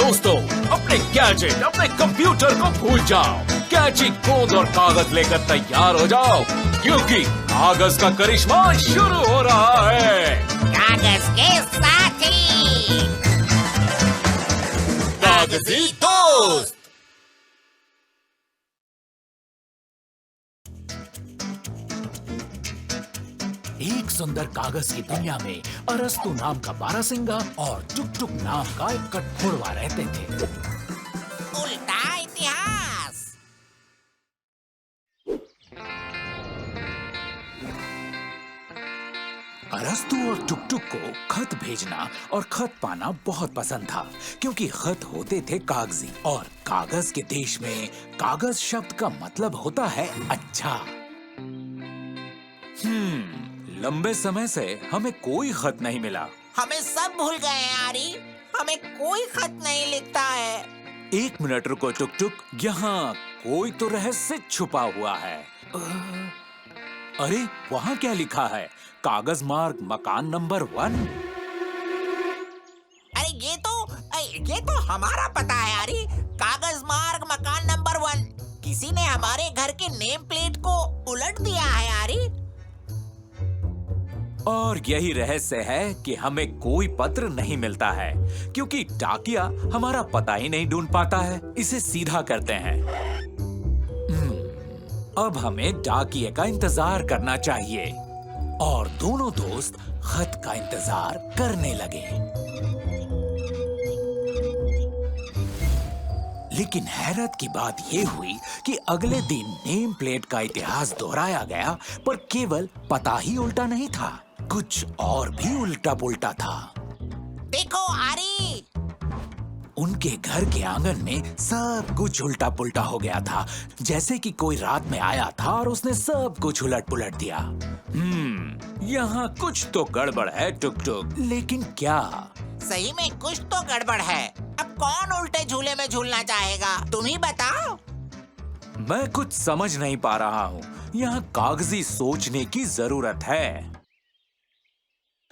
दोस्तों, अपने गैजेट, अपने कंप्यूटर को भूल जाओ। कैची, गोंद और कागज लेकर तैयार हो जाओ, क्योंकि कागज का करिश्मा शुरू हो रहा है। कागज के साथी, कागजी दोस्त। एक सुंदर कागज की दुनिया में अरस्तु नाम का बारहसिंगा और टुक टुक नाम का एक कठफोड़वा रहते थे। उल्टा इतिहास। अरस्तु और टुक टुक को खत भेजना और खत पाना बहुत पसंद था, क्योंकि खत होते थे कागजी, और कागज के देश में कागज शब्द का मतलब होता है अच्छा। लंबे समय से हमें कोई खत नहीं मिला। हमें सब भूल गए हैं आरी, हमें कोई खत नहीं लिखता है। एक मिनट रुको टुक टुक, यहाँ कोई तो रहस्य छुपा हुआ है। अरे वहाँ क्या लिखा है? कागज मार्ग मकान नंबर 1। अरे ये तो हमारा पता है आरी। कागज मार्ग मकान नंबर 1। किसी ने हमारे घर के नेम प्लेट को उलट दिया है आरी। और यही रहस्य है कि हमें कोई पत्र नहीं मिलता है, क्योंकि डाकिया हमारा पता ही नहीं ढूंढ पाता है। इसे सीधा करते हैं। अब हमें डाकिये का इंतजार करना चाहिए। और दोनों दोस्त खत का इंतजार करने लगे। लेकिन हैरत की बात यह हुई कि अगले दिन नेम प्लेट का इतिहास दोहराया गया, पर केवल पता ही उल्टा नहीं था, कुछ और भी उल्टा पुल्टा था। देखो आरी, उनके घर के आंगन में सब कुछ उल्टा पुल्टा हो गया था, जैसे कि कोई रात में आया था और उसने सब कुछ उलट पुलट दिया। यहाँ कुछ तो गड़बड़ है टुक टुक, लेकिन क्या? सही में कुछ तो गड़बड़ है। अब कौन उल्टे झूले में झूलना चाहेगा, तुम ही बताओ। मैं कुछ समझ नहीं पा रहा हूँ। यहाँ कागजी सोचने की जरूरत है।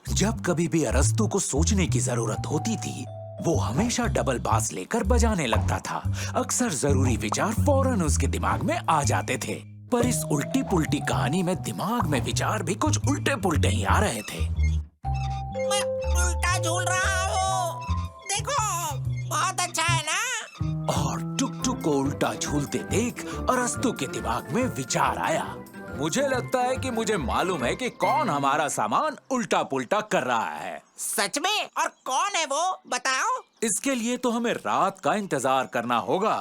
जब कभी भी अरस्तु को सोचने की जरूरत होती थी, वो हमेशा डबल बास लेकर बजाने लगता था। अक्सर जरूरी विचार फौरन उसके दिमाग में आ जाते थे, पर इस उल्टी पुल्टी कहानी में दिमाग में विचार भी कुछ उल्टे पुल्टे ही आ रहे थे। मैं उल्टा झूल रहा हूँ, देखो, बहुत अच्छा है ना? और टुक टुक को उल्टा झूलते देख अरस्तु के दिमाग में विचार आया। मुझे लगता है कि मुझे मालूम है कि कौन हमारा सामान उल्टा पुल्टा कर रहा है। सच में? और कौन है वो, बताओ। इसके लिए तो हमें रात का इंतजार करना होगा।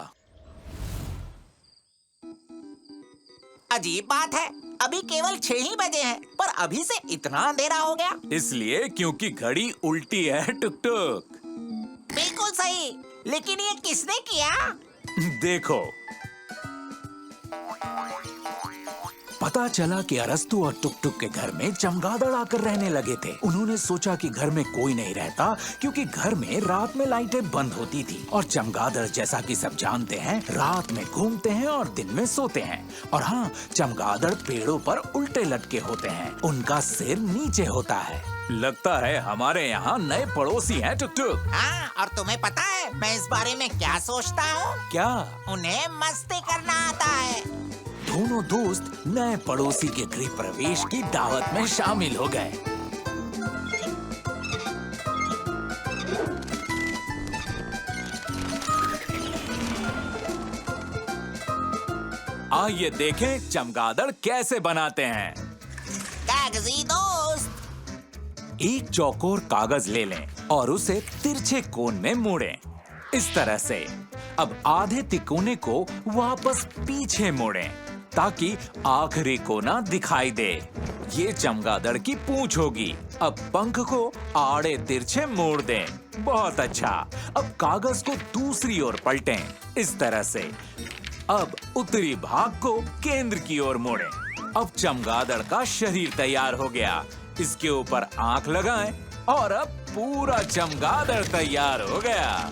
अजीब बात है, अभी केवल 6 ही बजे हैं, पर अभी से इतना अंधेरा हो गया। इसलिए क्योंकि घड़ी उल्टी है टुक टुक। बिल्कुल सही, लेकिन ये किसने किया? देखो, पता चला कि अरस्तु और टुक टुक के घर में चमगादड़ आकर रहने लगे थे। उन्होंने सोचा कि घर में कोई नहीं रहता, क्योंकि घर में रात में लाइटें बंद होती थी, और चमगादड़, जैसा कि सब जानते हैं, रात में घूमते हैं और दिन में सोते हैं। और हाँ, चमगादड़ पेड़ों पर उल्टे लटके होते हैं, उनका सिर नीचे होता है। लगता है हमारे यहाँ नए पड़ोसी हैं टुक टुक। हाँ, और तुम्हें पता है मैं इस बारे में क्या सोचता हूँ? क्या? उन्हें मस्ती करना आता है। दोनों दोस्त नए पड़ोसी के गृह प्रवेश की दावत में शामिल हो गए। आइए देखें चमगादड़ कैसे बनाते हैं। कागजी दोस्त, एक चौकोर कागज ले लें और उसे तिरछे कोण में मोड़ें, इस तरह से। अब आधे तिकोने को वापस पीछे मोड़ें, ताकि आखिरी कोना दिखाई दे। ये चमगादड़ की पूंछ होगी। अब पंख को आड़े तिरछे मोड़ दें। बहुत अच्छा। अब कागज को दूसरी ओर पलटें, इस तरह से। अब उत्तरी भाग को केंद्र की ओर मोड़ें। अब चमगादड़ का शरीर तैयार हो गया। इसके ऊपर आंख लगाएं और अब पूरा चमगादड़ तैयार हो गया।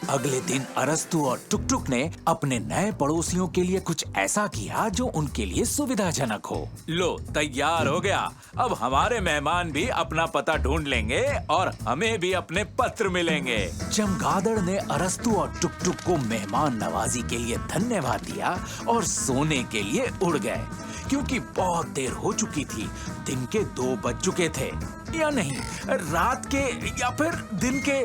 अगले दिन अरस्तु और टुक टुक ने अपने नए पड़ोसियों के लिए कुछ ऐसा किया जो उनके लिए सुविधाजनक हो। लो, तैयार हो गया। अब हमारे मेहमान भी अपना पता ढूंढ लेंगे और हमें भी अपने पत्र मिलेंगे। चमगादड़ ने अरस्तु और टुक टुक को मेहमान नवाजी के लिए धन्यवाद दिया और सोने के लिए उड़ गए, क्योंकि बहुत देर हो चुकी थी। दिन के 2 बज चुके थे, या नहीं, रात के या फिर दिन के,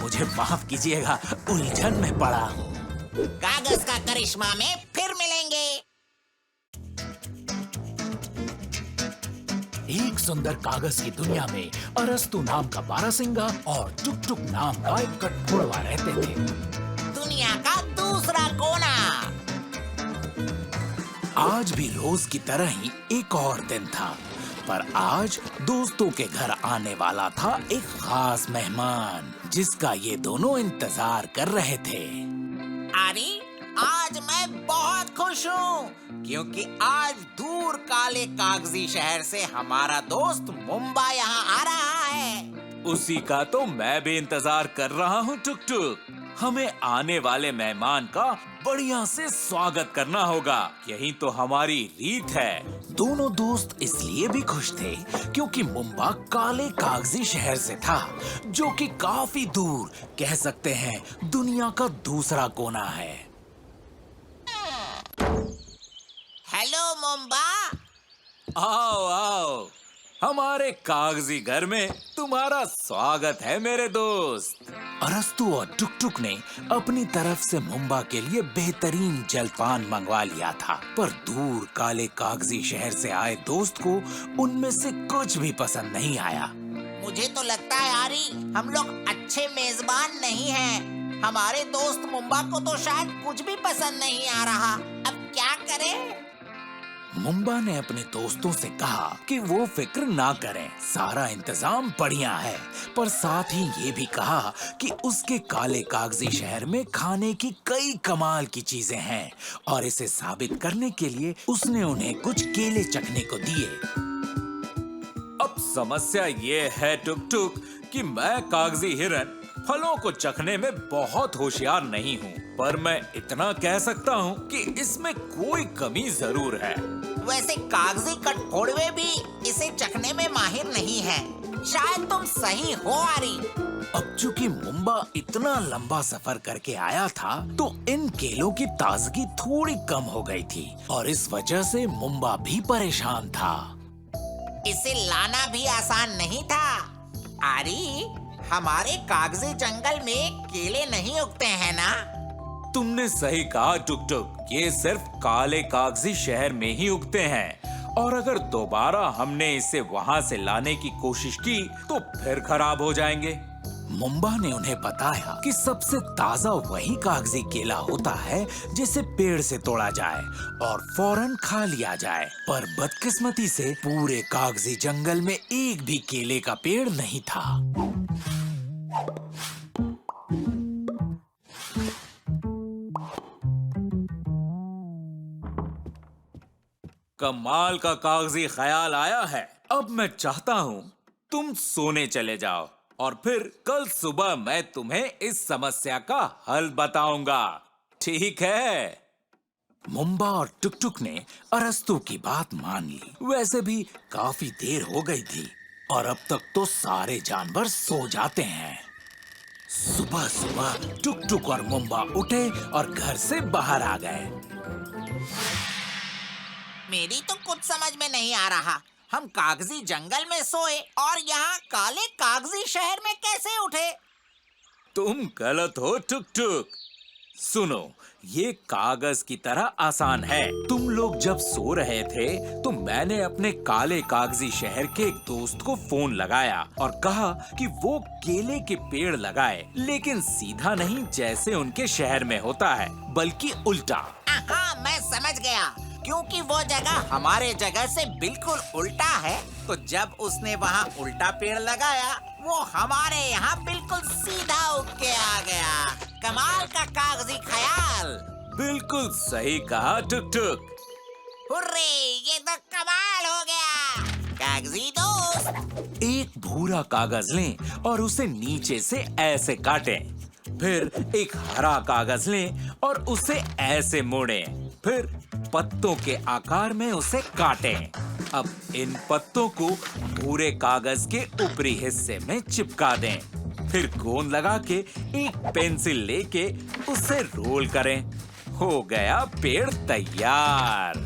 मुझे माफ कीजिएगा, उलझन में पड़ा हूँ। कागज का करिश्मा में फिर मिलेंगे। एक सुंदर कागज की दुनिया में अरस्तु नाम का बारहसिंगा और टुक टुक नाम का एक कठफोड़वा रहते थे। दुनिया का दूसरा कोना। आज भी रोज की तरह ही एक और दिन था, पर आज दोस्तों के घर आने वाला था एक खास मेहमान, जिसका ये दोनों इंतजार कर रहे थे। अरे, आज मैं बहुत खुश हूँ, क्योंकि आज दूर काले कागजी शहर से हमारा दोस्त मुंबा यहाँ आ रहा है। उसी का तो मैं भी इंतजार कर रहा हूँ टुक टुक। हमें आने वाले मेहमान का बढ़िया से स्वागत करना होगा, यही तो हमारी रीत है। दोनों दोस्त इसलिए भी खुश थे क्योंकि मुंबा काले कागजी शहर से था, जो कि काफी दूर, कह सकते हैं दुनिया का दूसरा कोना है। हेलो मुंबा। आओ आओ, हमारे कागजी घर में तुम्हारा स्वागत है मेरे दोस्त। अरस्तु और टुक टुक ने अपनी तरफ से मुंबा के लिए बेहतरीन जलपान मंगवा लिया था, पर दूर काले कागजी शहर से आए दोस्त को उनमें से कुछ भी पसंद नहीं आया। मुझे तो लगता है यारी, हम लोग अच्छे मेजबान नहीं हैं। हमारे दोस्त मुंबा को तो शायद कुछ भी पसंद नहीं आ रहा। अब क्या करें? मुंबा ने अपने दोस्तों से कहा कि वो फिक्र ना करें, सारा इंतजाम बढ़िया है, पर साथ ही ये भी कहा कि उसके काले कागजी शहर में खाने की कई कमाल की चीजें हैं, और इसे साबित करने के लिए उसने उन्हें कुछ केले चखने को दिए। अब समस्या ये है टुक टुक कि मैं कागजी हिरन फलों को चखने में बहुत होशियार नहीं हूँ, पर मैं इतना कह सकता हूँ कि इसमें कोई कमी जरूर है। वैसे कागजी कठफोड़वे भी इसे चखने में माहिर नहीं है। शायद तुम सही हो आरी। अब चूंकि मुंबा इतना लंबा सफर करके आया था, तो इन केलों की ताजगी थोड़ी कम हो गई थी, और इस वजह से मुंबा भी परेशान था। इसे लाना भी आसान नहीं था। आरी, हमारे कागजी जंगल में केले नहीं उगते हैं ना? तुमने सही कहा टुक टुक, ये सिर्फ काले कागजी शहर में ही उगते हैं, और अगर दोबारा हमने इसे वहाँ से लाने की कोशिश की तो फिर खराब हो जाएंगे। मुंबा ने उन्हें बताया कि सबसे ताजा वही कागजी केला होता है जिसे पेड़ से तोड़ा जाए और फौरन खा लिया जाए, पर बदकिस्मती से पूरे कागजी जंगल में एक भी केले का पेड़ नहीं था। कमाल का कागजी ख्याल आया है। अब मैं चाहता हूँ तुम सोने चले जाओ, और फिर कल सुबह मैं तुम्हें इस समस्या का हल बताऊंगा, ठीक है? मुंबा और टुक टुक ने अरस्तु की बात मान ली। वैसे भी काफी देर हो गई थी, और अब तक तो सारे जानवर सो जाते हैं। सुबह सुबह टुक टुक और मुंबा उठे और घर से बाहर आ गए। मेरी तो कुछ समझ में नहीं आ रहा। हम कागजी जंगल में सोए और यहाँ काले कागजी शहर में कैसे उठे? तुम गलत हो टुक टुक। सुनो, ये कागज की तरह आसान है। तुम लोग जब सो रहे थे तो मैंने अपने काले कागजी शहर के एक दोस्त को फोन लगाया और कहा कि वो केले के पेड़ लगाए, लेकिन सीधा नहीं जैसे उनके शहर में होता है, बल्कि उल्टा। हाँ, मैं समझ गया। क्योंकि वो जगह हमारे जगह से बिल्कुल उल्टा है, तो जब उसने वहाँ उल्टा पेड़ लगाया, वो हमारे यहाँ बिल्कुल सीधा उग के आ गया। कमाल का कागजी ख्याल। बिल्कुल सही कहा टुक टुक। हुर्रे, ये तो कमाल हो गया। कागजी दोस्त, एक भूरा कागज लें और उसे नीचे से ऐसे काटें। फिर एक हरा कागज लें और उसे ऐसे मोड़ें। फिर पत्तों के आकार में उसे काटें। अब इन पत्तों को भूरे कागज के ऊपरी हिस्से में चिपका दें। फिर गोंद लगा के एक पेंसिल लेके उसे रोल करें। हो गया पेड़ तैयार।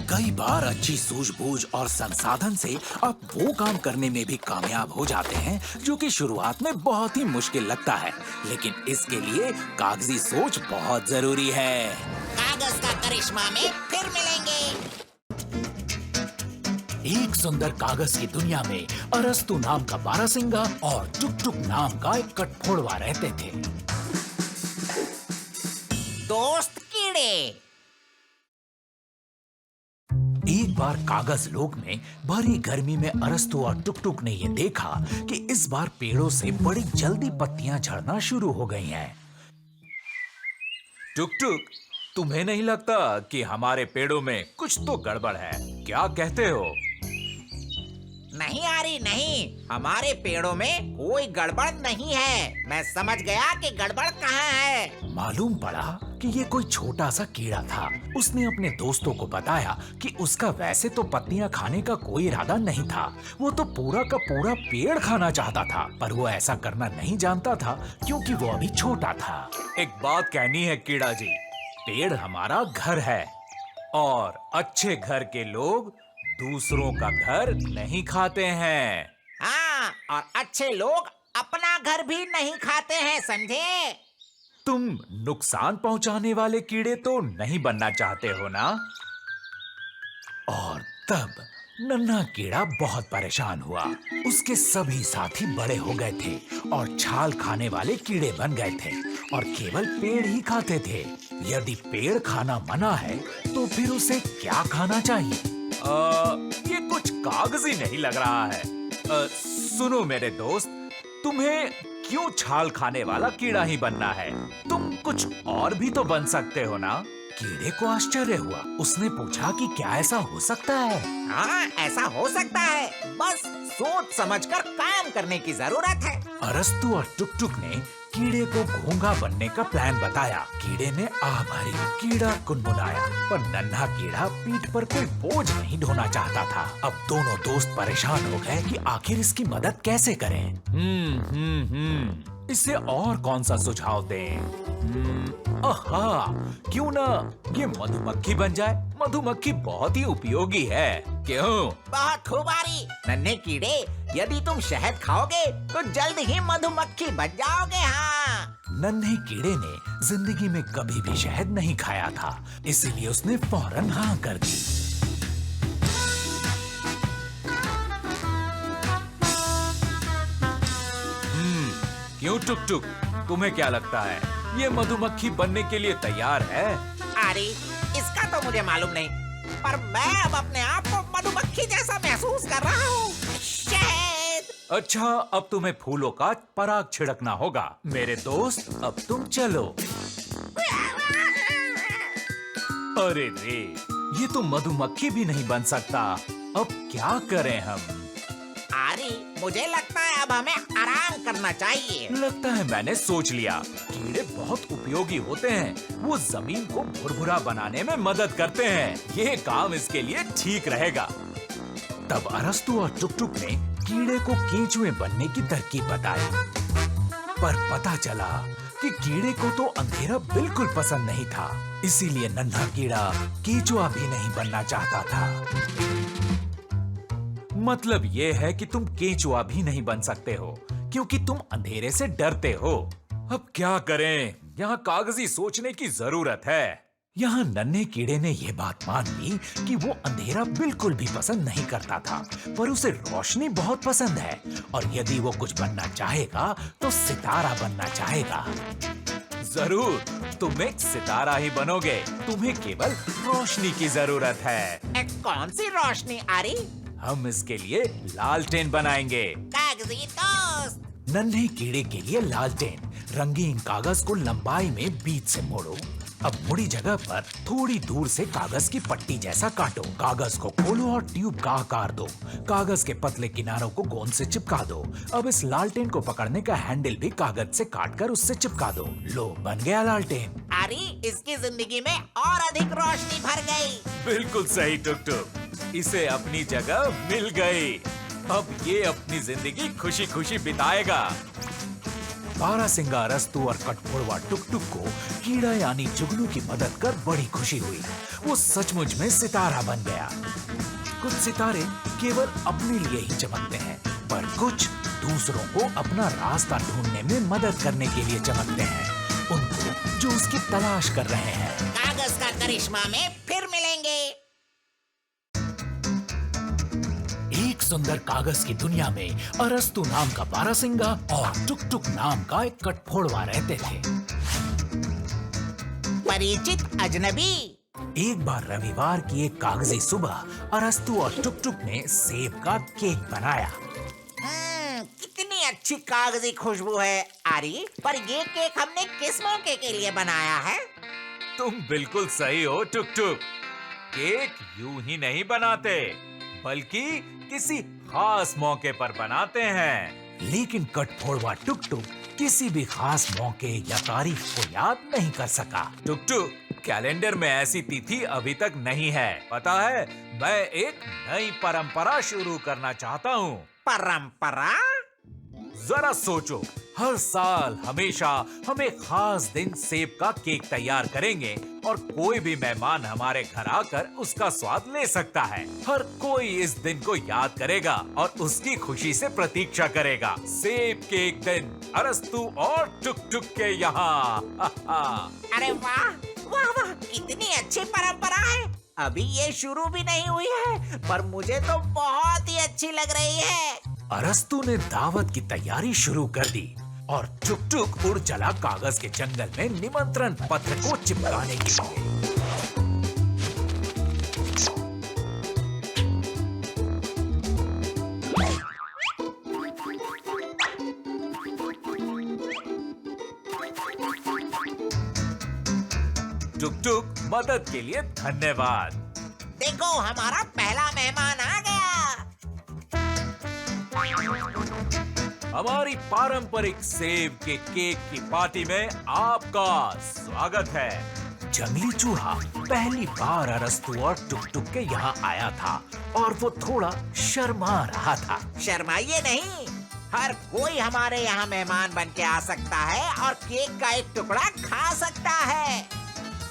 कई बार अच्छी सूझबूझ और संसाधन से आप वो काम करने में भी कामयाब हो जाते हैं जो कि शुरुआत में बहुत ही मुश्किल लगता है, लेकिन इसके लिए कागजी सोच बहुत जरूरी है। कागज का करिश्मा में फिर मिलेंगे। एक सुंदर कागज की दुनिया में अरस्तु नाम का बारहसिंगा और टुक टुक नाम का एक कठफोड़वा रहते थे। दोस्त कीड़े। एक बार कागज लोक में भरी गर्मी में अरस्तु और टुक टुक ने ये देखा कि इस बार पेड़ों से बड़ी जल्दी पत्तियां झड़ना शुरू हो गई हैं। टुक टुक, तुम्हें नहीं लगता कि हमारे पेड़ों में कुछ तो गड़बड़ है? क्या कहते हो? नहीं आरी नहीं, हमारे पेड़ों में कोई गड़बड़ नहीं है। मैं समझ गया कि गड़बड़ कहाँ है। मालूम पड़ा कि ये कोई छोटा सा कीड़ा था। उसने अपने दोस्तों को बताया कि उसका वैसे तो पत्तियां खाने का कोई इरादा नहीं था। वो तो पूरा का पूरा पेड़ खाना चाहता था, पर वो ऐसा करना नहीं जानता था क्योंकि वो अभी छोटा था। एक बात कहनी है कीड़ा जी, पेड़ हमारा घर है और अच्छे घर के लोग दूसरों का घर नहीं खाते हैं। हाँ, और अच्छे लोग अपना घर भी नहीं खाते हैं, समझे? तुम नुकसान पहुंचाने वाले कीड़े तो नहीं बनना चाहते हो ना? और तब नन्हा कीड़ा बहुत परेशान हुआ। उसके सभी साथी बड़े हो गए थे और छाल खाने वाले कीड़े बन गए थे और केवल पेड़ ही खाते थे। यदि पेड़ खाना मना है तो फिर उसे क्या खाना चाहिए? ये कुछ कागजी नहीं लग रहा है। सुनो मेरे दोस्त, तुम्हें क्यों छाल खाने वाला कीड़ा ही बनना है? तुम कुछ और भी तो बन सकते हो ना? कीड़े को आश्चर्य हुआ। उसने पूछा कि क्या ऐसा हो सकता है? हाँ, ऐसा हो सकता है, बस सोच समझकर काम करने की जरूरत है। अरस्तु और टुक टुक ने कीड़े को घोंघा बनने का प्लान बताया। कीड़े ने आह भरी, कीड़ा कुनमुनाया, पर नन्हा कीड़ा पीठ पर कोई बोझ नहीं ढोना चाहता था। अब दोनों दोस्त परेशान हो गए कि आखिर इसकी मदद कैसे करें। इसे और कौन सा सुझाव दें? आहा, क्यों ना ये मधुमक्खी बन जाए? मधुमक्खी बहुत ही उपयोगी है, क्यों? बहुत खूब आरी। नन्हे कीड़े, यदि तुम शहद खाओगे तो जल्द ही मधुमक्खी बन जाओगे। हाँ, नन्हे कीड़े ने जिंदगी में कभी भी शहद नहीं खाया था, इसीलिए उसने फौरन हाँ कर दी। क्यों टुक टुक, तुम्हें क्या लगता है ये मधुमक्खी बनने के लिए तैयार है? आरी, इसका तो मुझे मालूम नहीं, पर मैं अब अपने आप को मधुमक्खी जैसा महसूस कर रहा हूँ। शहद। अच्छा, अब तुम्हें फूलों का पराग छिड़कना होगा। मेरे दोस्त, अब तुम चलो। अरे रे, ये तो मधुमक्खी भी नहीं बन सकता। अब क्या करें हम? आरी, मुझे लगता है अब हमें आराम करना चाहिए। लगता है मैंने सोच लिया। कीड़े बहुत उपयोगी होते हैं। वो जमीन को भुरभुरा बनाने में मदद करते हैं। ये काम इसके लिए ठीक रहेगा। तब अरस्तु और टुक टुक ने कीड़े को केंचुए बनने की तरकीब बताई, पर पता चला कि कीड़े को तो अंधेरा बिल्कुल पसंद नहीं था। इसीलिए नन्हा कीड़ा केंचुआ भी नहीं बनना चाहता था। मतलब ये है कि तुम केंचुआ भी नहीं बन सकते हो क्योंकि तुम अंधेरे से डरते हो। अब क्या करें? यहाँ कागजी सोचने की जरूरत है। यहाँ नन्हे कीड़े ने यह बात मान ली कि वो अंधेरा बिल्कुल भी पसंद नहीं करता था, पर उसे रोशनी बहुत पसंद है और यदि वो कुछ बनना चाहेगा तो सितारा बनना चाहेगा। जरूर, तुम एक सितारा ही बनोगे। तुम्हें केवल रोशनी की जरूरत है। कौन सी रोशनी आरी? हम इसके लिए लालटेन बनाएंगे। कागजी दोस्त। नन्हे कीड़े के लिए लालटेन। रंगीन कागज को लंबाई में बीच से मोड़ो, अब मुड़ी जगह पर थोड़ी दूर से कागज की पट्टी जैसा काटो। कागज को खोलो और ट्यूब का आकार दो। कागज के पतले किनारों को गोंद से चिपका दो। अब इस लालटेन को पकड़ने का हैंडल भी कागज से काटकर उससे चिपका दो। लो, बन गया लालटेन। अरे इसकी जिंदगी में और अधिक रोशनी भर गई। बिल्कुल सही टुक टुक, इसे अपनी जगह मिल गई। अब ये अपनी जिंदगी खुशी खुशी बिताएगा। बारहसिंगा अरस्तु और कठफोड़वा टुक टुक को कीड़ा यानी जुगनू की मदद कर बड़ी खुशी हुई। वो सचमुच में सितारा बन गया। कुछ सितारे केवल अपने लिए ही चमकते हैं, पर कुछ दूसरों को अपना रास्ता ढूंढने में मदद करने के लिए चमकते हैं, उनको जो उसकी तलाश कर रहे हैं। कागज का करिश्मा में फिर मिलेंगे। एक सुंदर कागज की दुनिया में अरस्तु नाम का बारहसिंगा और टुक टुक नाम का एक कठफोड़वा रहते थे। परिचित अजनबी। एक बार रविवार की एक कागजी सुबह अरस्तु और टुक टुक ने सेब का केक बनाया। कितनी अच्छी कागजी खुशबू है। अरे पर ये केक हमने किस मौके के लिए बनाया है? तुम बिल्कुल सही हो टुक टुक। केक यूं ही नहीं बनाते, बल्कि किसी खास मौके पर बनाते हैं। लेकिन कठफोड़वा टुक टुक किसी भी खास मौके या तारीख को याद नहीं कर सका। टुक टुक, कैलेंडर में ऐसी तिथि अभी तक नहीं है। पता है, मैं एक नई परंपरा शुरू करना चाहता हूँ। परंपरा? जरा सोचो, हर साल हमेशा हम एक खास दिन सेब का केक तैयार करेंगे और कोई भी मेहमान हमारे घर आकर उसका स्वाद ले सकता है। हर कोई इस दिन को याद करेगा और उसकी खुशी से प्रतीक्षा करेगा। सेब के एक दिन अरस्तु और टुक टुक के यहाँ। अरे वाह वाह वाह, कितनी अच्छी परंपरा है। अभी ये शुरू भी नहीं हुई है, पर मुझे तो बहुत ही अच्छी लग रही है। अरस्तु ने दावत की तैयारी शुरू कर दी और टुक टुक उड़ चला कागज के जंगल में निमंत्रण पत्र को चिपकाने के लिए। टुक टुक, मदद के लिए धन्यवाद। देखो, हमारा पहला मेहमान आ गया। हमारी पारंपरिक सेब के केक की पार्टी में आपका स्वागत है। जंगली चूहा पहली बार अरस्तु और टुक टुक के यहाँ आया था और वो थोड़ा शर्मा रहा था। शर्माइए नहीं, हर कोई हमारे यहाँ मेहमान बन के आ सकता है और केक का एक टुकड़ा खा सकता है।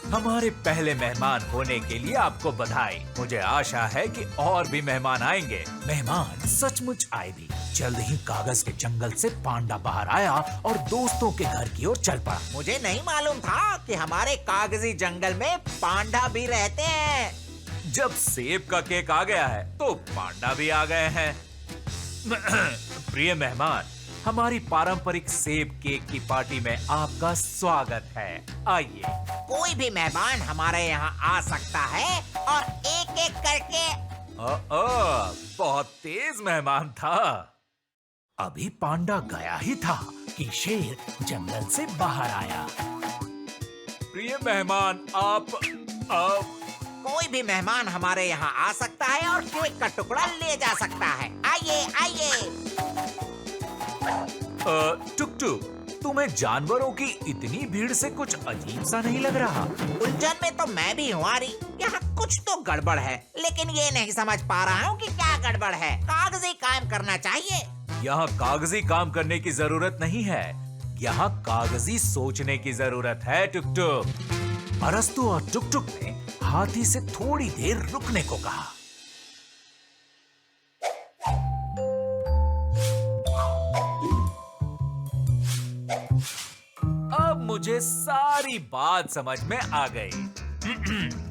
हमारे पहले मेहमान होने के लिए आपको बधाई। मुझे आशा है कि और भी मेहमान आएंगे। मेहमान सचमुच आए भी। जल्द ही कागज के जंगल से पांडा बाहर आया और दोस्तों के घर की ओर चल पड़ा। मुझे नहीं मालूम था कि हमारे कागजी जंगल में पांडा भी रहते हैं। जब सेब का केक आ गया है तो पांडा भी आ गए हैं। प्रिय मेहमान, हमारी पारंपरिक सेब केक की पार्टी में आपका स्वागत है। आइए। कोई भी मेहमान हमारे यहाँ आ सकता है और एक एक करके। बहुत तेज मेहमान था। अभी पांडा गया ही था कि शेर जंगल से बाहर आया। प्रिय मेहमान, आप कोई भी मेहमान हमारे यहाँ आ सकता है और केक का टुकड़ा ले जा सकता है। आइए आइए। टुक टुक, तुम्हें जानवरों की इतनी भीड़ से कुछ अजीब सा नहीं लग रहा? उलझन में तो मैं भी हूँ आरी। यहाँ कुछ तो गड़बड़ है, लेकिन ये नहीं समझ पा रहा हूँ कि क्या गड़बड़ है। कागजी काम करना चाहिए। यहाँ कागजी काम करने की जरूरत नहीं है, यहाँ कागजी सोचने की जरूरत है टुक टुक। अरस्तु और टुक टुक ने हाथी से थोड़ी देर रुकने को कहा। अब मुझे सारी बात समझ में आ गई।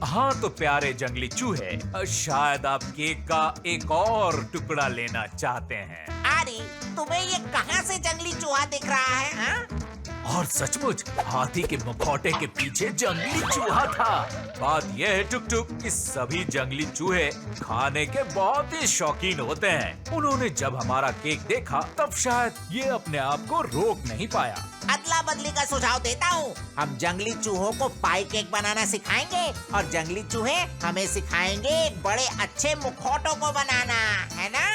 हाँ तो प्यारे जंगली चूहे, शायद आप केक का एक और टुकड़ा लेना चाहते हैं। आरी, तुम्हें ये कहाँ से जंगली चूहा दिख रहा है? हाँ? और सचमुच हाथी के मुखौटे के पीछे जंगली चूहा था। बात यह है टुक टुक कि सभी जंगली चूहे खाने के बहुत ही शौकीन होते हैं। उन्होंने जब हमारा केक देखा तब शायद ये अपने आप को रोक नहीं पाया। अदला बदली का सुझाव देता हूँ। हम जंगली चूहों को पाई केक बनाना सिखाएंगे और जंगली चूहे हमें सिखाएंगे एक बड़े अच्छे मुखौटों को बनाना, है ना?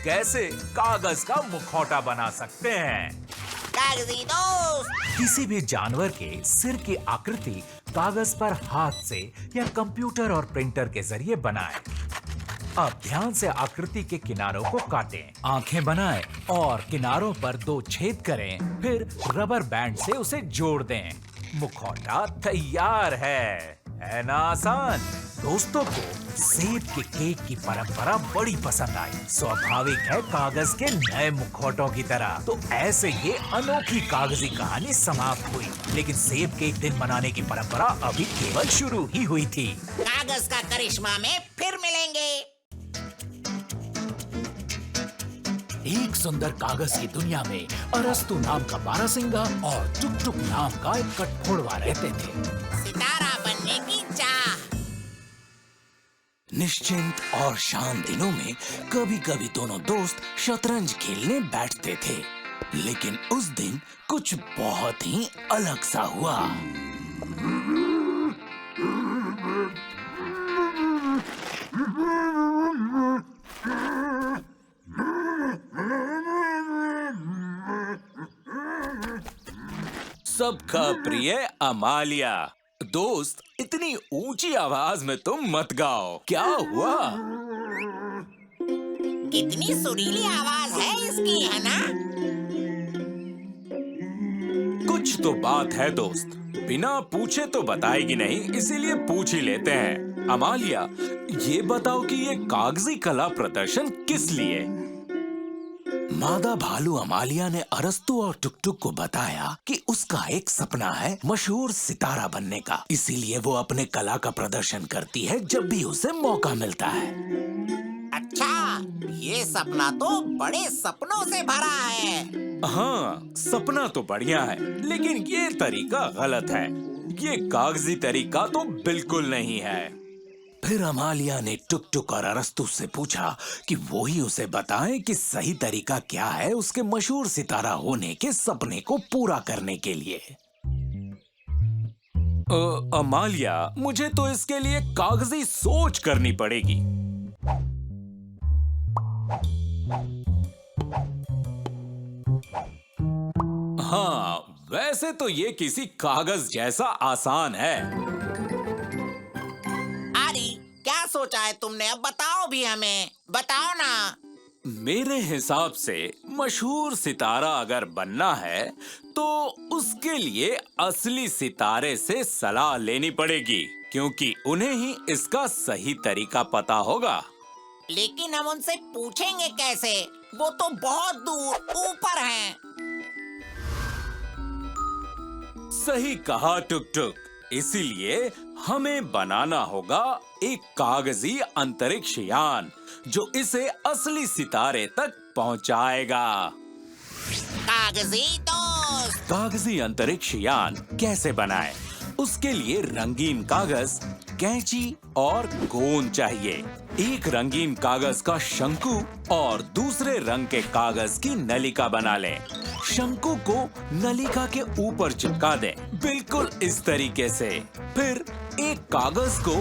कैसे कागज का मुखौटा बना सकते हैं? कागजी दोस्त, किसी भी जानवर के सिर की आकृति कागज पर हाथ से या कंप्यूटर और प्रिंटर के जरिए बनाएं। अब ध्यान से आकृति के किनारों को काटें, आंखें बनाएं और किनारों पर 2 छेद करें, फिर रबर बैंड से उसे जोड़ दें। मुखौटा तैयार है ना आसान? दोस्तों को सेब के केक की परंपरा बड़ी पसंद आई। स्वाभाविक है कागज के नए मुखौटों की तरह। तो ऐसे ये अनोखी कागजी कहानी समाप्त हुई, लेकिन सेब केक दिन मनाने की परंपरा अभी केवल शुरू ही हुई थी। कागज का करिश्मा में फिर मिलेंगे। एक सुंदर कागज की दुनिया में अरस्तु नाम का बारहसिंगा और टुक टुक नाम का एक कठफोड़वा रहते थे। सितारा बनने की चाह। निश्चिंत और शांत दिनों में कभी कभी दोनों दोस्त शतरंज खेलने बैठते थे, लेकिन उस दिन कुछ बहुत ही अलग सा हुआ। सबका प्रिय अमालिया। दोस्त, इतनी ऊंची आवाज में तुम मत गाओ। क्या हुआ? कितनी सुरीली आवाज है इसकी, है ना? कुछ तो बात है दोस्त, बिना पूछे तो बताएगी नहीं, इसीलिए पूछ ही लेते हैं। अमालिया, ये बताओ कि ये कागजी कला प्रदर्शन किस लिए? मादा भालू अमालिया ने अरस्तु और टुक टुक को बताया कि उसका एक सपना है मशहूर सितारा बनने का, इसीलिए वो अपने कला का प्रदर्शन करती है जब भी उसे मौका मिलता है। अच्छा, ये सपना तो बड़े सपनों से भरा है। हाँ, सपना तो बढ़िया है, लेकिन ये तरीका गलत है। ये कागजी तरीका तो बिल्कुल नहीं है। फिर अमालिया ने टुक टुक और अरस्तु से पूछा कि वो ही उसे बताएं कि सही तरीका क्या है उसके मशहूर सितारा होने के सपने को पूरा करने के लिए। अमालिया, मुझे तो इसके लिए कागजी सोच करनी पड़ेगी। हाँ, वैसे तो ये किसी कागज जैसा आसान है। क्या सोचा है तुमने? अब बताओ भी हमें, बताओ ना। मेरे हिसाब से मशहूर सितारा अगर बनना है तो उसके लिए असली सितारे से सलाह लेनी पड़ेगी, क्योंकि उन्हें ही इसका सही तरीका पता होगा। लेकिन हम उनसे पूछेंगे कैसे? वो तो बहुत दूर ऊपर हैं। सही कहा टुक टुक, इसीलिए हमें बनाना होगा एक कागजी अंतरिक्ष यान जो इसे असली सितारे तक पहुंचाएगा। कागजी दोस्त, कागजी अंतरिक्ष यान कैसे बनाएं? उसके लिए रंगीन कागज, कैंची और गोंद चाहिए। एक रंगीन कागज का शंकु और दूसरे रंग के कागज की नलिका बना लें। शंकु को नलिका के ऊपर चिपका दें, बिल्कुल इस तरीके से। फिर एक कागज को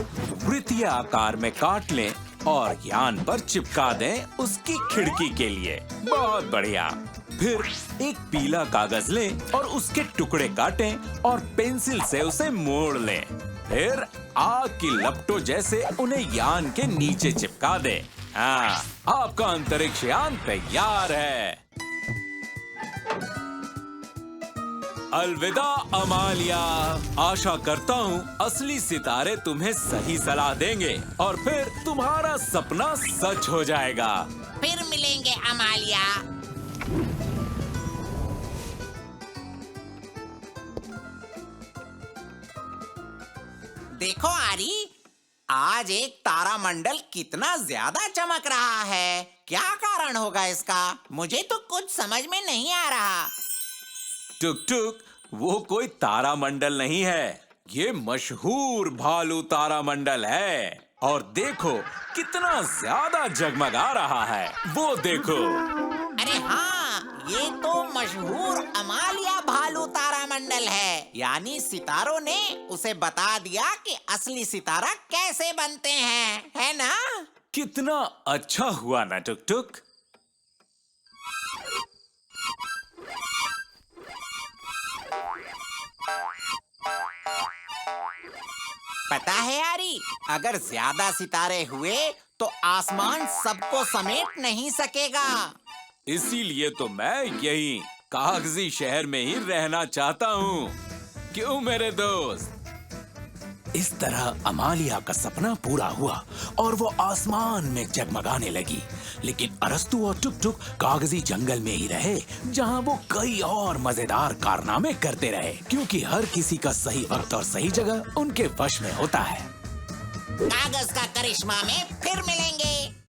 वृत्तीय आकार में काट लें और यान पर चिपका दें उसकी खिड़की के लिए। बहुत बढ़िया। फिर एक पीला कागज लें और उसके टुकड़े काटें और पेंसिल से उसे मोड़ लें। फिर आग की लपटों जैसे उन्हें यान के नीचे चिपका दें। हाँ, आपका अंतरिक्ष यान तैयार है। अलविदा अमालिया। आशा करता हूँ असली सितारे तुम्हें सही सलाह देंगे और फिर तुम्हारा सपना सच हो जाएगा। फिर मिलेंगे अमालिया। देखो आरी, आज एक तारामंडल कितना ज्यादा चमक रहा है। क्या कारण होगा इसका? मुझे तो कुछ समझ में नहीं आ रहा। टुक टुक, वो कोई तारामंडल नहीं है, ये मशहूर भालू तारामंडल है। और देखो कितना ज्यादा जगमगा रहा है, वो देखो। अरे हाँ, ये तो मशहूर अमालिया भालू तारामंडल है। यानी सितारों ने उसे बता दिया कि असली सितारा कैसे बनते हैं, है ना? कितना अच्छा हुआ ना टुक टुक। पता है यारी, अगर ज्यादा सितारे हुए तो आसमान सबको समेट नहीं सकेगा। इसीलिए तो मैं यही कागजी शहर में ही रहना चाहता हूँ। क्यों मेरे दोस्त? इस तरह अमालिया का सपना पूरा हुआ और वो आसमान में जगमगाने लगी। लेकिन अरस्तू और टुक टुक कागजी जंगल में ही रहे, जहाँ वो कई और मजेदार कारनामे करते रहे, क्योंकि हर किसी का सही वक्त और सही जगह उनके वश में होता है। कागज का करिश्मा में फिर मिलेंगे।